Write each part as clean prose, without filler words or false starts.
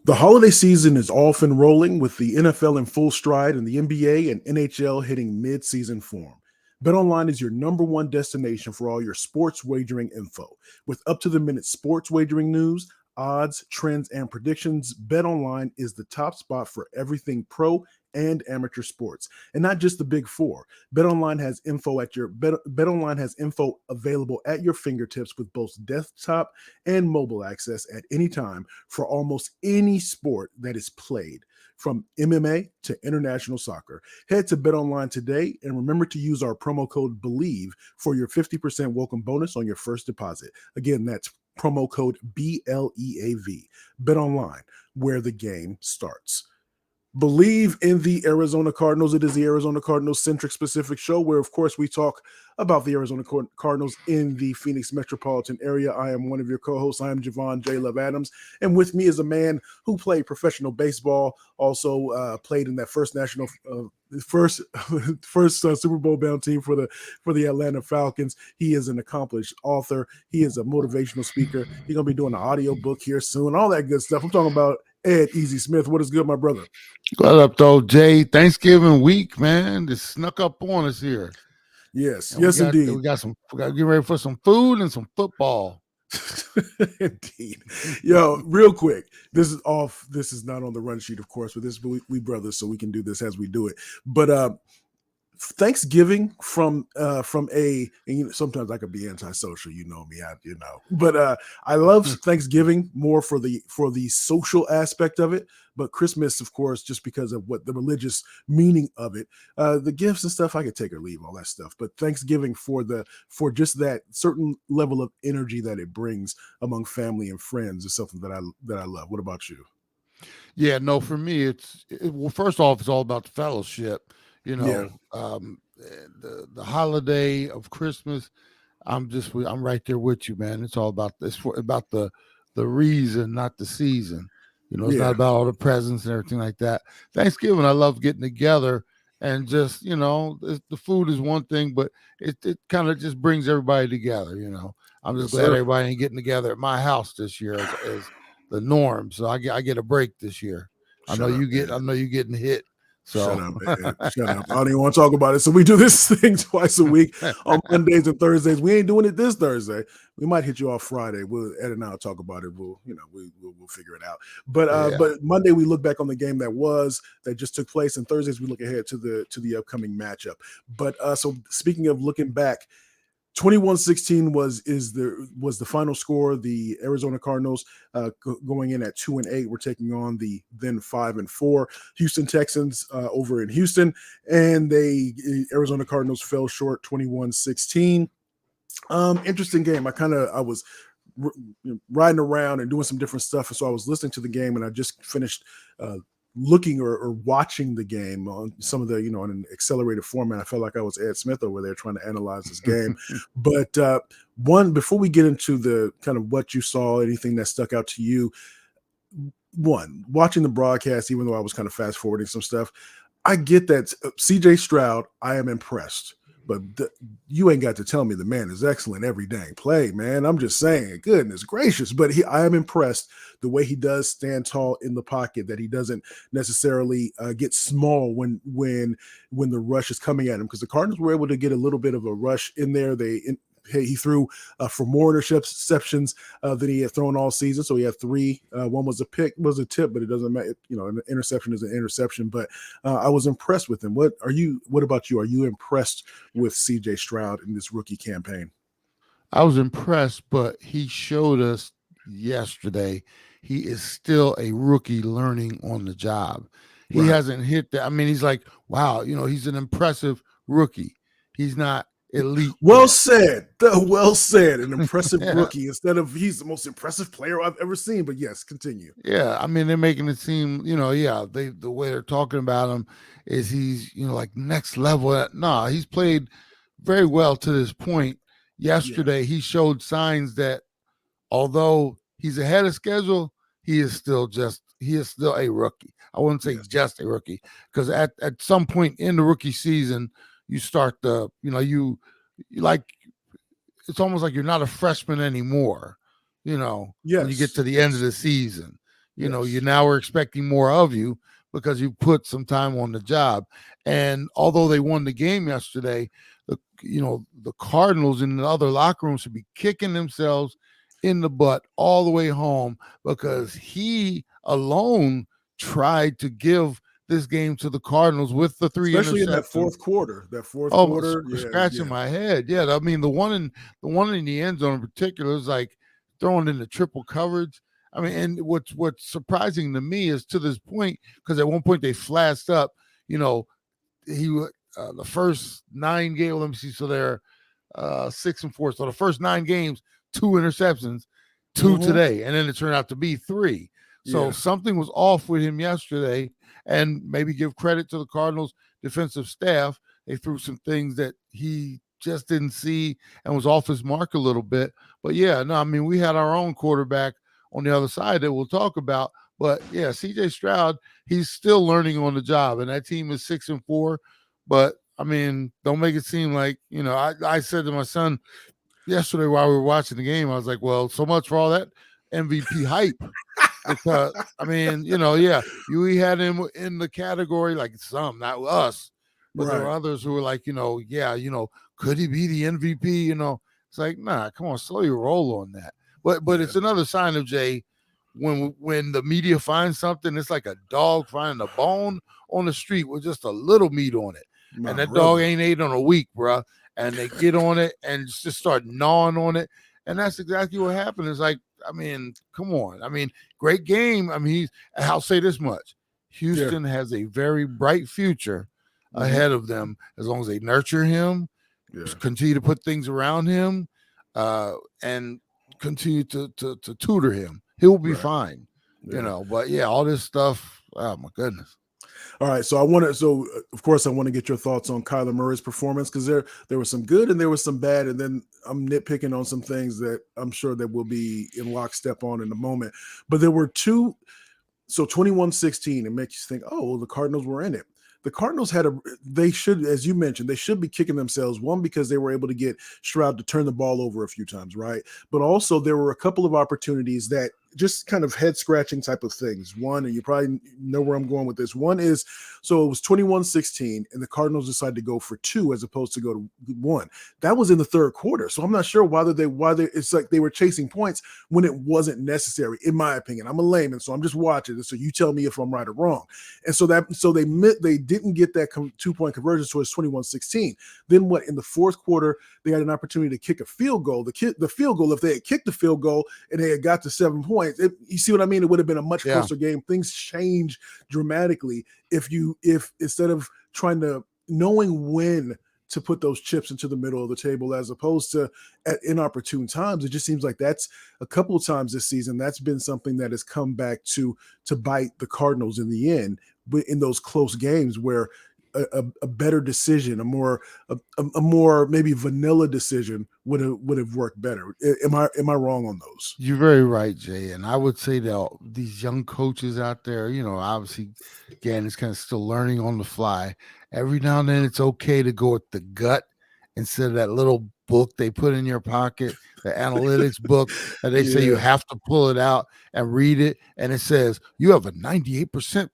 The holiday season is off and rolling with the NFL in full stride and the NBA and NHL hitting mid-season form. BetOnline is your number one destination for all your sports wagering info. With up-to-the-minute sports wagering news, odds, trends, and predictions, BetOnline is the top spot for everything pro and amateur sports, and not just the big four. BetOnline has BetOnline has info available at your fingertips with both desktop and mobile access at any time for almost any sport that is played, from MMA to international soccer. Head to BetOnline today and remember to use our promo code Bleav for your 50% welcome bonus on your first deposit. Again, that's promo code BLEAV. BetOnline, where the game starts. Bleav in the Arizona Cardinals. It is the Arizona Cardinals centric specific show where, of course, we talk about the Arizona Cardinals in the Phoenix metropolitan area. I am one of your co-hosts. I am Javon J. Love Adams, and with me is a man who played professional baseball, also played in that first Super Bowl bound team for the Atlanta Falcons. He is an accomplished author. He is a motivational speaker. He's gonna be doing an audio book here soon. All that good stuff. I'm talking about Ed Easy Smith. What is good, my brother? What up, though, Jay? Thanksgiving week, man. Just snuck up on us here. Yes, and yes, indeed. We got to get ready for some food and some football. Indeed. Yo, real quick. This is off. This is not on the run sheet, of course, but we brothers, so we can do this as we do it. But Thanksgiving from and sometimes I could be antisocial, me, but I love Thanksgiving more for the social aspect of it, but Christmas, of course, just because of what the religious meaning of it, the gifts and stuff, I could take or leave all that stuff, but Thanksgiving for just that certain level of energy that it brings among family and friends is something that I love. What about you? Yeah, no, for me, well, first off, it's all about the fellowship. The holiday of Christmas, I'm right there with you, man. It's all about about the reason, not the season. It's not about all the presents and everything like that. Thanksgiving, I love getting together and just, the food is one thing, but it kind of just brings everybody together. I'm just glad everybody ain't getting together at my house this year as the norm. So I get a break this year. I know you getting hit. So. Shut up, man. Shut up. I don't even want to talk about it. So we do this thing twice a week on Mondays and Thursdays. We ain't doing it this Thursday. We might hit you off Friday. Ed and I'll talk about it. We'll figure it out. But Monday we look back on the game that just took place, and Thursdays we look ahead to the upcoming matchup. But so speaking of looking back, 21-16 was the final score. The Arizona Cardinals going in at 2-8. We're taking on the then 5-4 Houston Texans over in Houston, and Arizona Cardinals fell short 21-16. Interesting game. I was riding around and doing some different stuff, and so I was listening to the game, and I just finished looking or watching the game on some of the, in an accelerated format. I felt like I was Ed Smith over there trying to analyze this game. But before we get into the kind of what you saw, anything that stuck out to you, watching the broadcast, even though I was kind of fast forwarding some stuff, I get that CJ Stroud, I am impressed. But you ain't got to tell me the man is excellent every dang play, man. I'm just saying, goodness gracious. But I am impressed the way he does stand tall in the pocket, that he doesn't necessarily get small when the rush is coming at him, because the Cardinals were able to get a little bit of a rush in there. He threw for more interceptions than he had thrown all season. So he had 3. One was a tip, but it doesn't matter. An interception is an interception. But I was impressed with him. What about you? Are you impressed with CJ Stroud in this rookie campaign? I was impressed, but he showed us yesterday he is still a rookie learning on the job. He hasn't hit that. I mean, he's like, wow, he's an impressive rookie. He's not elite. Well said. An impressive rookie instead of he's the most impressive player I've ever seen. But yes, continue. Yeah, I mean, they're making it seem, the way they're talking about him is he's, like next level. No, he's played very well to this point. Yesterday, he showed signs that although he's ahead of schedule, he is still a rookie. I wouldn't say just a rookie, because at some point in the rookie season, you start you like, it's almost like you're not a freshman anymore, when you get to the end of the season. You know, you Yes. now are expecting more of you because you put some time on the job. And although they won the game yesterday, the Cardinals in the other locker rooms should be kicking themselves in the butt all the way home because he alone tried to give this game to the Cardinals with the 3 Especially in that interceptions. fourth quarter. That fourth Oh, quarter. Yeah. scratching Yeah. my head. Yeah, I mean the one in the end zone in particular is like throwing in the triple coverage. I mean, and what's surprising to me is to this point because at one point they flashed up. You know, the first 9 games. Let me see. So they're 6-4. So the first 9 games, 2 interceptions, 2 Mhm. today, and then it turned out to be 3. So Yeah. something was off with him yesterday, and maybe give credit to the Cardinals defensive staff. They threw some things that he just didn't see and was off his mark a little bit. But yeah, no, I mean, we had our own quarterback on the other side that we'll talk about. But yeah, CJ Stroud, he's still learning on the job, and that team is 6-4. But I mean, don't make it seem like, I said to my son yesterday while we were watching the game, I was like, well, so much for all that MVP hype. Because I mean, yeah, we had him in the category, like some, not us, but there were Right. others who were like, yeah, could he be the MVP? It's like, nah, come on, slow your roll on that. But Yeah. it's another sign of Jay when the media finds something, it's like a dog finding a bone on the street with just a little meat on it, My and that dog brother. ain't ate on a week, bruh. And they get on it and just start gnawing on it, and that's exactly what happened. It's like, I mean, come on. I mean, great game. I mean, I'll say this much: Yeah. Houston has a very bright future Mhm. ahead of them as long as they nurture him, Yeah. continue to put things around him, and continue to tutor him. He'll be Right. fine, Yeah. But yeah, all this stuff. Oh my goodness. All right, so of course I want to get your thoughts on Kyler Murray's performance because there was some good and there was some bad, and then I'm nitpicking on some things that I'm sure that we'll be in lockstep on in a moment. But there were two, so 21-16, it makes you think, oh, well, the Cardinals were in it. The Cardinals they should, as you mentioned, they should be kicking themselves. One, because they were able to get Stroud to turn the ball over a few times, right? But also there were a couple of opportunities that just kind of head scratching type of things. One, and you probably know where I'm going with this. One is, so it was 21-16, and the Cardinals decided to go for 2 as opposed to go to 1. That was in the third quarter. So I'm not sure why it's like they were chasing points when it wasn't necessary, in my opinion. I'm a layman, so I'm just watching it. So you tell me if I'm right or wrong. And so they didn't get that 2-point conversion, so it's 21-16. Then what, in the fourth quarter, they had an opportunity to kick a field goal. The field goal, if they had kicked the field goal and they had got to 7 points, you see what I mean? It would have been a much closer game. Things change dramatically if instead of trying to knowing when to put those chips into the middle of the table as opposed to at inopportune times. It just seems like that's a couple of times this season. That's been something that has come back to bite the Cardinals in the end, but in those close games where a better decision, a more maybe vanilla decision would have worked better. Am I wrong on those? You're very right, Jay. And I would say that these young coaches out there, obviously, again, it's kind of still learning on the fly. Every now and then, it's okay to go with the gut instead of that little book they put in your pocket, the analytics book that they say you have to pull it out and read it. And it says you have a 98%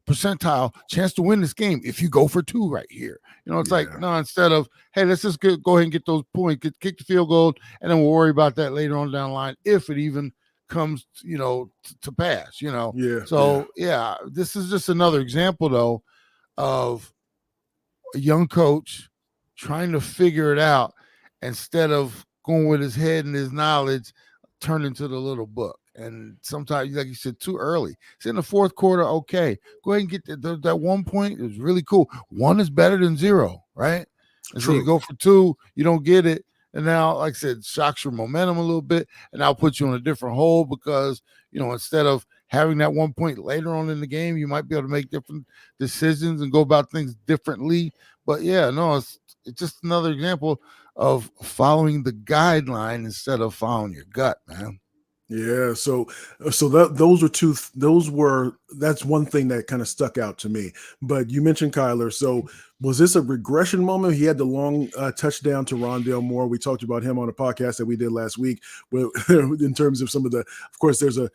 percentile chance to win this game if you go for 2 right here. It's like, no, instead of, hey, let's just go ahead and get those points, kick the field goal, and then we'll worry about that later on down the line if it even comes, to pass, So, yeah, this is just another example, though, of a young coach trying to figure it out instead of going with his head and his knowledge, turn into the little book. And sometimes, like you said, too early. It's in the fourth quarter. Okay, go ahead and get that 1 point. It was really cool. 1 is better than 0, right? And so you go for 2, you don't get it. And now, like I said, shocks your momentum a little bit, and I'll put you on a different hole because, instead of having that 1 point later on in the game, you might be able to make different decisions and go about things differently. But yeah, no, it's just another example of following the guideline instead of following your gut, man. Yeah, so that's one thing that kind of stuck out to me. But you mentioned Kyler. So was this a regression moment? He had the long touchdown to Rondale Moore. We talked about him on a podcast that we did last week. In terms of some of of course, there's a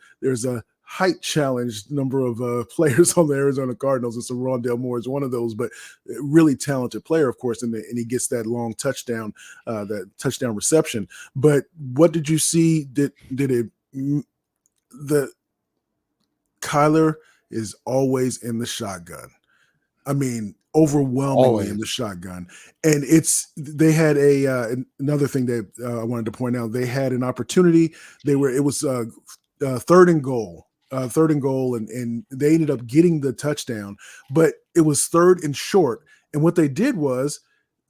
height challenged number of players on the Arizona Cardinals, and so Rondale Moore is one of those, but really talented player, of course, and he gets that long touchdown, that touchdown reception. But what did you see? Did it the Kyler is always in the shotgun. I mean, overwhelmingly in the shotgun. And they had another thing that I wanted to point out. They had an opportunity. It was third and goal, and they ended up getting the touchdown, but it was third and short. And what they did was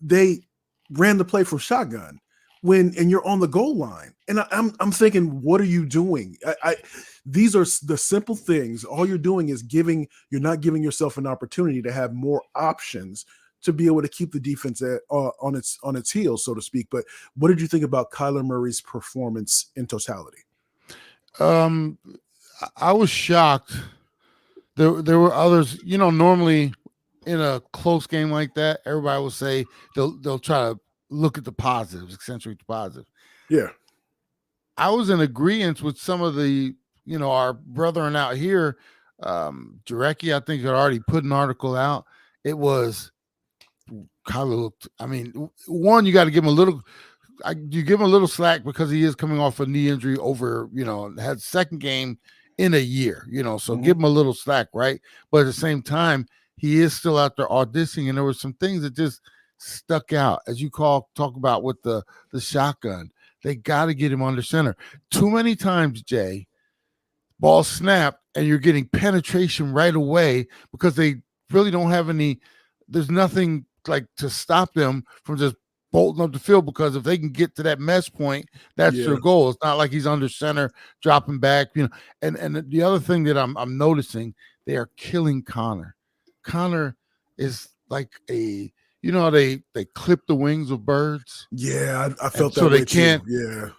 they ran the play from shotgun and you're on the goal line. And I'm thinking, what are you doing? These are the simple things. All you're doing is you're not giving yourself an opportunity to have more options to be able to keep the defense on its heels, so to speak. But what did you think about Kyler Murray's performance in totality? I was shocked. There were others, normally in a close game like that, everybody will say they'll try to look at the positives, accentuate the positive. Yeah. I was in agreement with some of the, our brethren out here. Jarecki, I think, had already put an article out. It was Kyler looked, one, you got to give him a little, you give him a little slack because he is coming off a knee injury over, had second game in a year, so give him a little slack, right? But at the same time, he is still out there auditioning, and there were some things that just stuck out, as you talk about with the shotgun. They got to get him under center. Too many times, Jay, ball snapped, and you're getting penetration right away because they really don't have there's nothing like to stop them from just bolting up the field, because if they can get to that mesh point, that's their goal. It's not like he's under center, dropping back, And the other thing that I'm noticing, they are killing Connor. Connor is like they clip the wings of birds. Yeah, I felt that. So they can't. Yeah,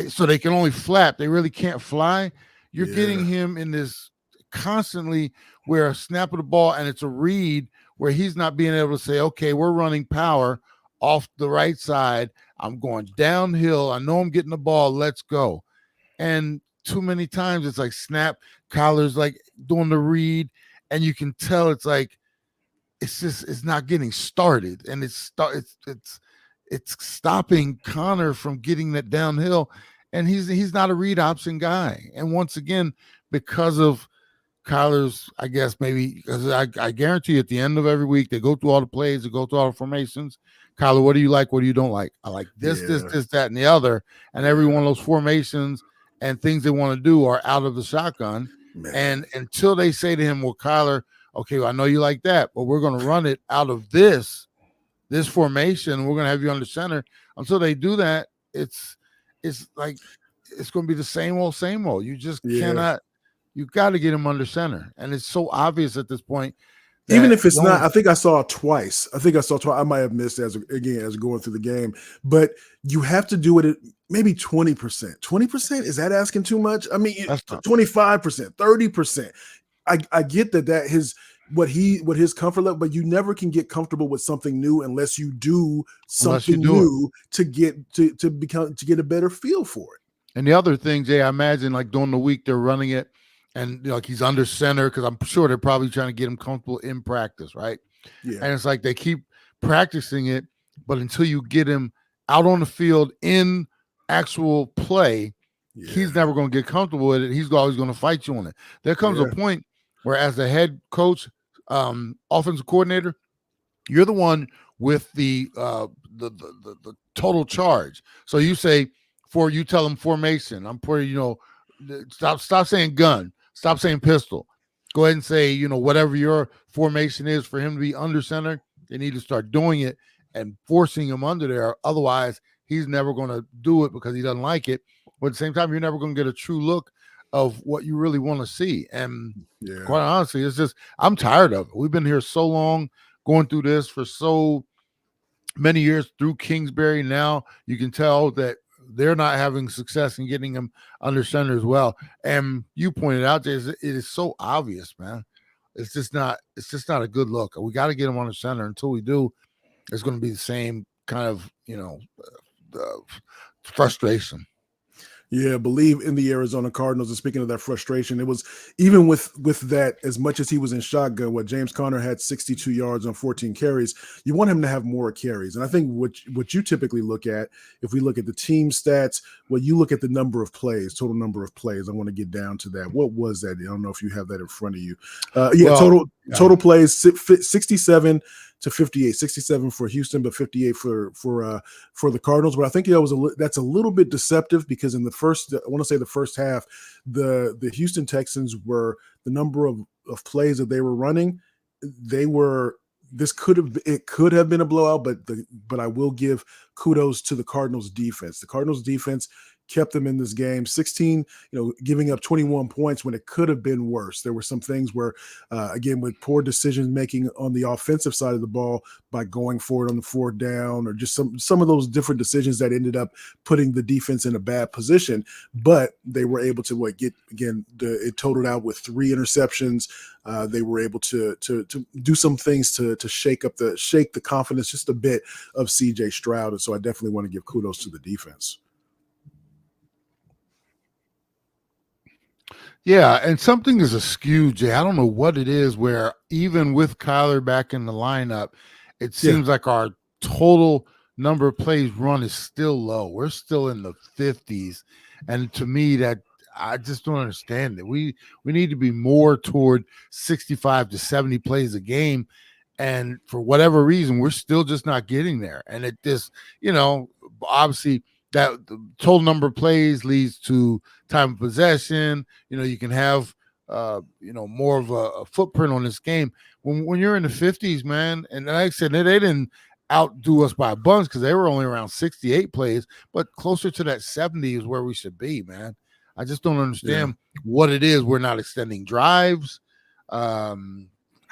so they can only flap. They really can't fly. You're getting him in this constantly where a snap of the ball and it's a read where he's not being able to say, okay, we're running power off the right side. I'm going downhill. I know I'm getting the ball. Let's go. And too many times it's like snap. Kyler's like doing the read, and you can tell it's like it's not getting started, and it's stopping Connor from getting that downhill, and he's not a read option guy. And once again, because of Kyler's, I guess maybe because I guarantee at the end of every week they go through all the plays, they go through all the formations. Kyler, what do you like? What do you don't like? I like this, that, and the other. And every one of those formations and things they want to do are out of the shotgun. Man. And until they say to him, well, Kyler, okay, well, I know you like that, but we're going to run it out of this formation. We're going to have you under center. Until they do that, it's like it's going to be the same old. You just cannot. You got to get him under center, and it's so obvious at this point. Even if it's not, I think I saw it twice. I might have missed as going through the game, but you have to do it at maybe 20%. 20%, is that asking too much? I mean, 25%, 30%. I get that what his comfort level, but you never can get comfortable with something new unless you do something new to get a better feel for it. And the other thing, Jay, I imagine like during the week they're running it, and like he's under center because I'm sure they're probably trying to get him comfortable in practice, right? Yeah. And it's like they keep practicing it, but until you get him out on the field in actual play, he's never going to get comfortable with it. He's always going to fight you on it. There comes a point where, as the head coach, offensive coordinator, you're the one with the total charge. So you say, you tell them formation. I'm for stop saying gun. Stop saying pistol. Go ahead and say, whatever your formation is for him to be under center, they need to start doing it and forcing him under there. Otherwise, he's never going to do it because he doesn't like it. But at the same time, you're never going to get a true look of what you really want to see. And quite honestly, it's just, I'm tired of it. We've been here so long, going through this for so many years through Kingsbury. Now you can tell that they're not having success in getting him under center as well. And you pointed out, Jay, it is so obvious, man. It's just not a good look. We got to get him under center. Until we do, it's going to be the same kind of, frustration. Yeah, Bleav in the Arizona Cardinals. And speaking of that frustration, it was even with that, as much as he was in shotgun, what James Conner had 62 yards on 14 carries, you want him to have more carries. And I think what you typically look at, if we look at the team stats, well, you look at the number of plays, total number of plays. I want to get down to that. What was that? I don't know if you have that in front of you. Total plays 67 to 58, 67 for Houston, but 58 for the Cardinals. But I think that's a little bit deceptive, because in the first half, the Houston Texans were, the number of plays that they were running, it could have been a blowout, but I will give kudos to the Cardinals defense. The Cardinals defense kept them in this game, 16, giving up 21 points when it could have been worse. There were some things where, again, with poor decision making on the offensive side of the ball, by going for it on the fourth down, or just some of those different decisions that ended up putting the defense in a bad position. But they were able to it totaled out with 3 interceptions. They were able to do some things to shake the confidence just a bit of CJ Stroud. And so I definitely want to give kudos to the defense. Yeah, and something is askew, Jay. I don't know what it is, where even with Kyler back in the lineup, it seems like our total number of plays run is still low. We're still in the 50s. And to me, that I just don't understand it. We need to be more toward 65 to 70 plays a game. And for whatever reason, we're still just not getting there. And it just, obviously that the total number of plays leads to time of possession. You can have, more of a footprint on this game. When you're in the 50s, man, and like I said, they didn't outdo us by a bunch, because they were only around 68 plays, but closer to that 70 is where we should be, man. I just don't understand what it is. We're not extending drives. I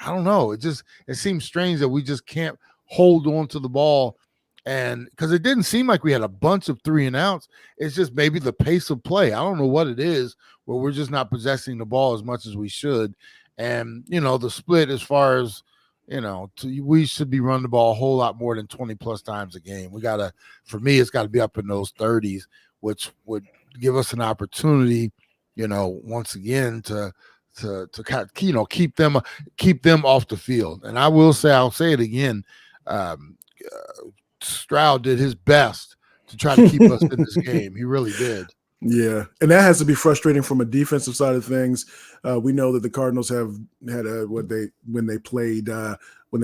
don't know. It seems strange that we just can't hold on to the ball. And because it didn't seem like we had a bunch of 3 and outs. It's just maybe the pace of play. I don't know what it is, where we're just not possessing the ball as much as we should. And, the split, as far as, we should be running the ball a whole lot more than 20 plus times a game. For me, it's got to be up in those 30s, which would give us an opportunity, once again to keep them off the field. And I'll say it again. Stroud did his best to try to keep us in this game. He really did. Yeah, and that has to be frustrating from a defensive side of things. We know that the Cardinals have had when they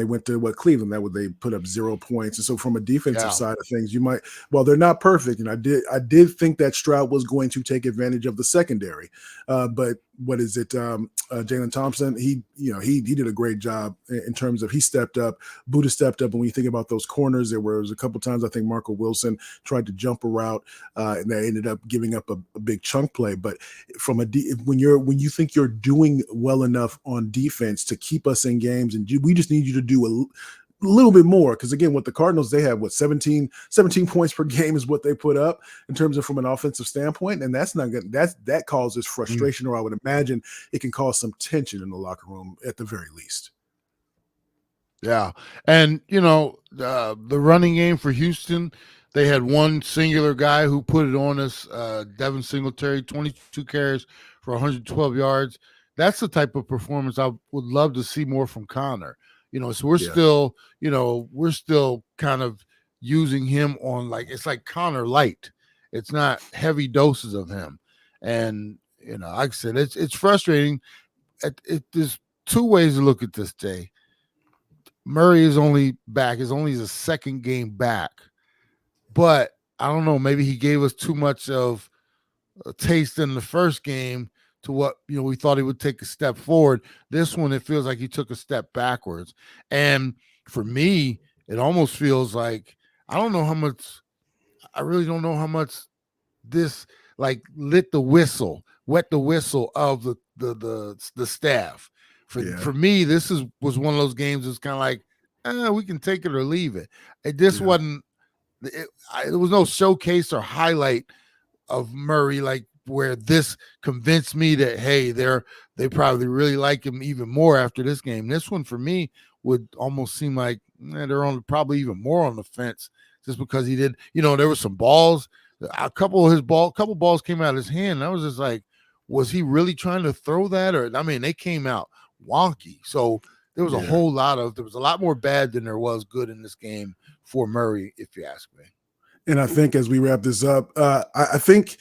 went to Cleveland, they put up 0 points. And so from a defensive side of things, they're not perfect. And I did think that Stroud was going to take advantage of the secondary. But what is it? Jalen Thompson, he did a great job in terms of, he stepped up, Buddha stepped up. And when you think about those corners, there was a couple times I think Marco Wilson tried to jump a route, and they ended up giving up a big chunk play. But when you think you're doing well enough on defense to keep us in games, and we just need you to do a little bit more, because again, with the Cardinals, they have 17 points per game is what they put up in terms of from an offensive standpoint, and that's not good. That causes frustration, or I would imagine it can cause some tension in the locker room at the very least. Yeah, and the running game for Houston, they had one singular guy who put it on us, Devin Singletary, 22 carries for 112 yards. That's the type of performance I would love to see more from Connor. So we're still kind of using him on, it's like Connor light. It's not heavy doses of him. And, like I said, it's frustrating. There's 2 ways to look at this, Jay. Murray is only his second game back. But I don't know, maybe he gave us too much of a taste in the first game to what we thought he would take a step forward. This one, it feels like he took a step backwards. And for me, it almost feels like I really don't know how much this wet the whistle of the staff. For me, this was one of those games that's kind of like, we can take it or leave it. It just wasn't. There was no showcase or highlight of Murray where this convinced me that, hey, they probably really like him even more after this game. This one for me would almost seem like they're on probably even more on the fence, just because he did. There were some balls A couple balls came out of his hand. And I was just like, was he really trying to throw that? Or I mean, they came out wonky. So there was a lot more bad than there was good in this game for Murray, if you ask me. And I think as we wrap this up, I think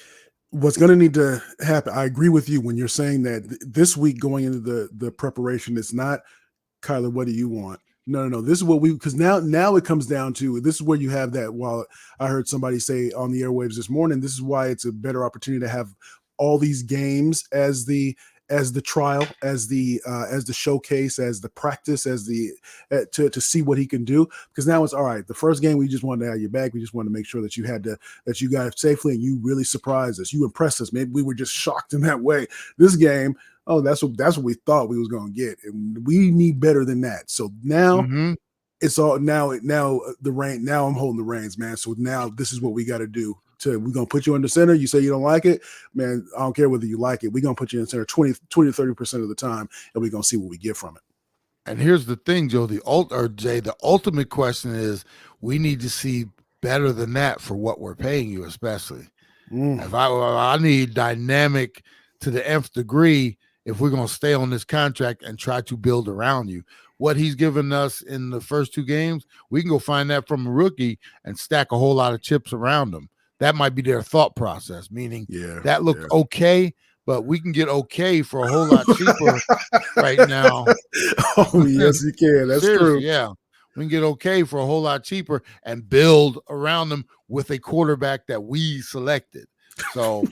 what's going to need to happen, I agree with you when you're saying that this week going into the preparation, it's not, Kyler, what do you want? No. This is what because now it comes down to, this is where you have that, while I heard somebody say on the airwaves this morning, this is why it's a better opportunity to have all these games as the trial, as the showcase, as the practice, as the to see what he can do. Because now it's all right. The first game, we just wanted to have your back. We just wanted to make sure that you got it safely, and you really surprised us. You impressed us. Maybe we were just shocked in that way. This game, that's what we thought we was going to get, and we need better than that. So now it's all now the reign. Now I'm holding the reins, man. So now this is what we got to do. We're going to put you in the center. You say you don't like it, man, I don't care whether you like it. We're going to put you in the center 20 to 30% of the time, and we're going to see what we get from it. And here's the thing, Joe, the ultimate question is, we need to see better than that for what we're paying you, especially. If I need dynamic to the nth degree if we're going to stay on this contract and try to build around you. What he's given us in the first 2 games, we can go find that from a rookie and stack a whole lot of chips around him. That might be their thought process, meaning that looked okay, but we can get okay for a whole lot cheaper right now. Oh, yes, you can. That's true. Yeah. We can get okay for a whole lot cheaper and build around them with a quarterback that we selected. So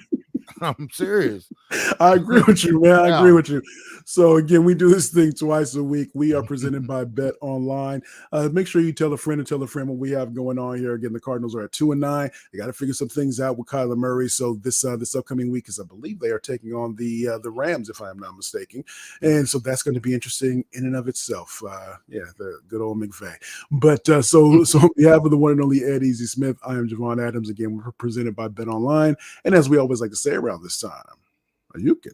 I'm serious. I agree with you, man. I agree with you. So again, we do this thing twice a week. We are presented by Bet Online. Make sure you tell a friend what we have going on here. Again, the Cardinals are at 2-9. They got to figure some things out with Kyler Murray. So this upcoming week is, I Bleav, they are taking on the Rams, if I am not mistaken. And so that's going to be interesting in and of itself. The good old McVay. But so on behalf of the one and only Ed Easy Smith, I am Javon Adams. Again, we're presented by Bet Online. And as we always like to say around this time, you can